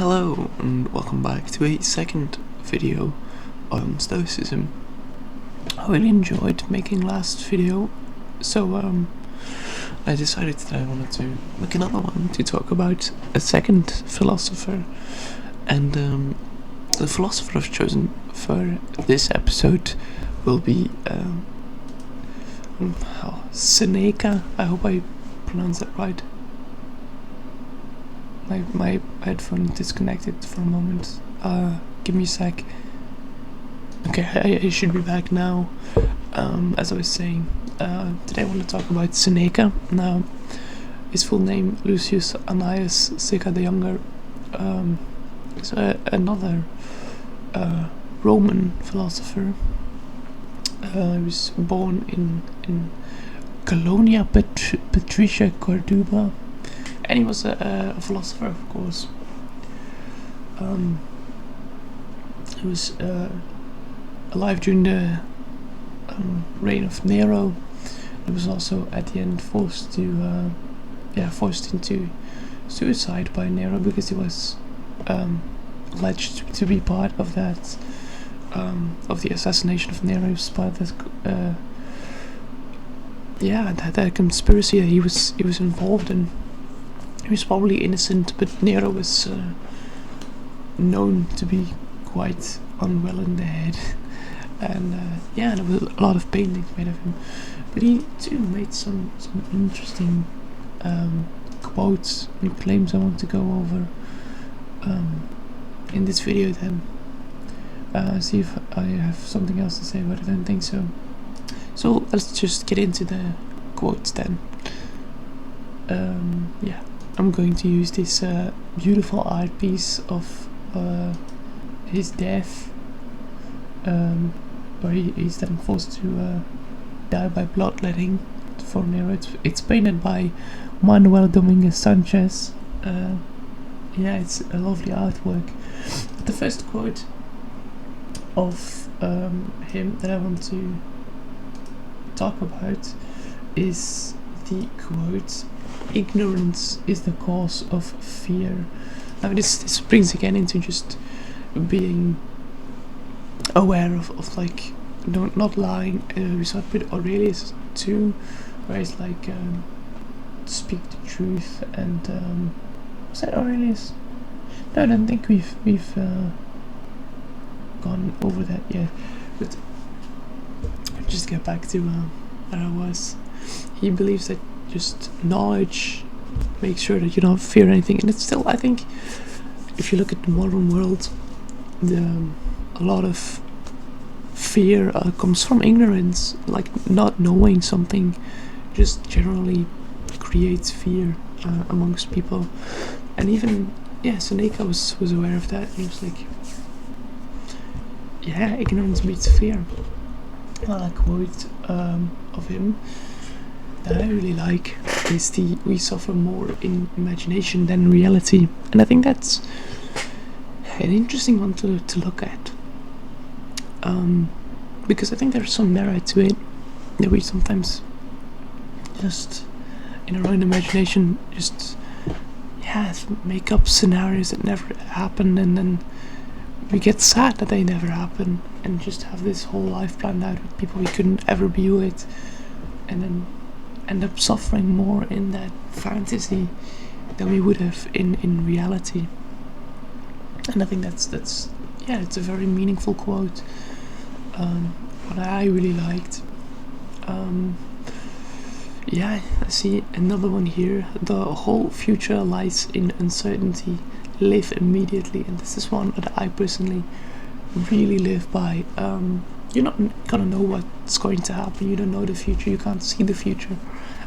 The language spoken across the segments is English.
Hello and welcome back to a second video on Stoicism. I really enjoyed making last video, so I decided that I wanted to make another one to talk about a second philosopher, and the philosopher I've chosen for this episode will be Seneca. I hope I pronounced that right. My headphone disconnected for a moment. Give me a sec. Okay, I should be back now. As I was saying, today I want to talk about Seneca. Now, his full name, Lucius Annaeus Seneca the Younger, is another Roman philosopher. He was born in Colonia Patricia Corduba. And he was a philosopher, of course. He was alive during the reign of Nero. He was also at the end forced into suicide by Nero because he was alleged to be part of that of the assassination of Nero. He was part of that conspiracy that he was involved in. He was probably innocent, but Nero was known to be quite unwell in the head, and there was a lot of paintings made of him. But he too made some interesting quotes and claims I want to go over in this video. Then see if I have something else to say, but I don't think so. So let's just get into the quotes then. I'm going to use this beautiful art piece of his death, where he's then forced to die by bloodletting for Nero. It's painted by Manuel Dominguez Sanchez. It's a lovely artwork. But the first quote of him that I want to talk about is the quote, "Ignorance is the cause of fear." Now this brings again into just being aware of like not lying. We saw it with Aurelius too, where it's like speak the truth. And was that Aurelius? No, I don't think we've gone over that yet. But just get back to where I was. He believes that just knowledge makes sure that you don't fear anything, and it's still, I think, if you look at the modern world, a lot of fear comes from ignorance. Like not knowing something just generally creates fear amongst people. And even Seneca was aware of that. He was like, ignorance beats fear. A quote of him that I really like is "We suffer more in imagination than reality," and I think that's an interesting one to look at, because I think there's some merit to it, that we sometimes just in our own imagination just make up scenarios that never happen, and then we get sad that they never happen, and just have this whole life planned out with people we couldn't ever be with, and then end up suffering more in that fantasy than we would have in reality. And I think that's it's a very meaningful quote, what I really liked. I see another one here: "The whole future lies in uncertainty. Live immediately." And this is one that I personally really live by. You're not gonna know what's going to happen. You don't know the future. You can't see the future,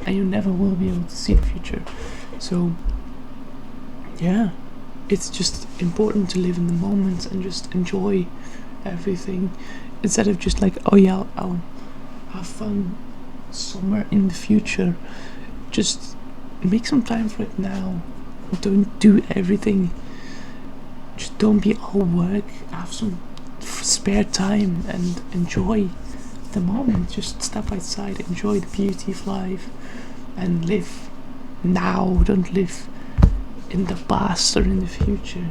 and you never will be able to see the future. So it's just important to live in the moment and just enjoy everything, instead of just like, I'll have fun somewhere in the future. Just make some time for it now. Don't do everything. Just don't be all work. Have some spare time and enjoy the moment. Just step outside, enjoy the beauty of life, and live now. Don't live in the past or in the future.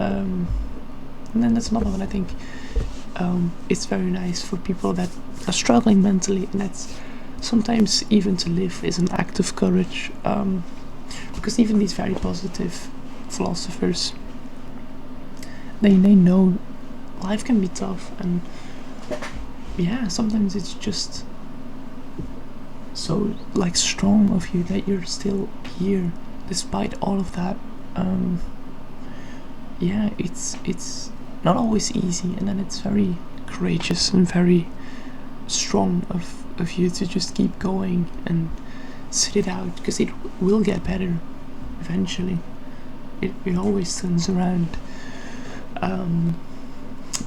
And then there's another one, I think. It's very nice for people that are struggling mentally, and that's sometimes even to live is an act of courage. Because even these very positive philosophers, they know life can be tough, and yeah, sometimes it's just so like strong of you that you're still here despite all of that. Yeah, it's not always easy, and then it's very courageous and very strong of you to just keep going and sit it out, because it will get better eventually. It always turns around.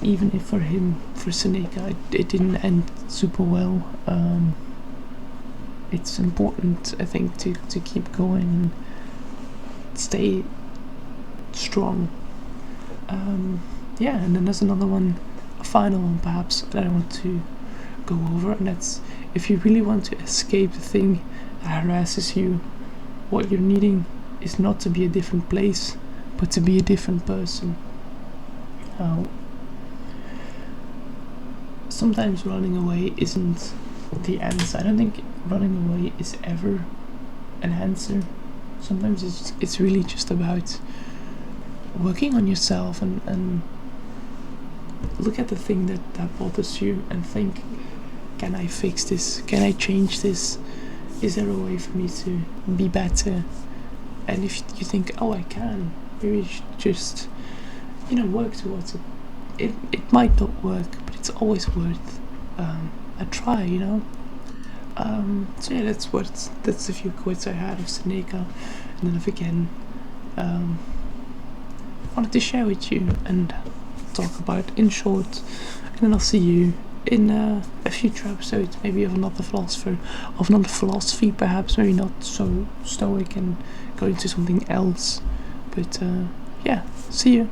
Even if for Seneca, it didn't end super well. It's important, I think, to keep going and stay strong. Yeah, and then there's another one, a final one perhaps, that I want to go over, and that's, if you really want to escape the thing that harasses you, what you're needing is not to be a different place, but to be a different person. Sometimes running away isn't the answer. I don't think running away is ever an answer. Sometimes it's really just about working on yourself and look at the thing that bothers you and think, can I fix this? Can I change this? Is there a way for me to be better? And if you think, oh, I can, maybe you should just, work towards it. It might not work, but it's always worth a try, So yeah, that's a few quotes I had of Seneca, and then again, wanted to share with you and talk about in short, and then I'll see you in a future episode, maybe of another philosopher, of another philosophy, perhaps, maybe not so stoic and go into something else, but yeah, see you.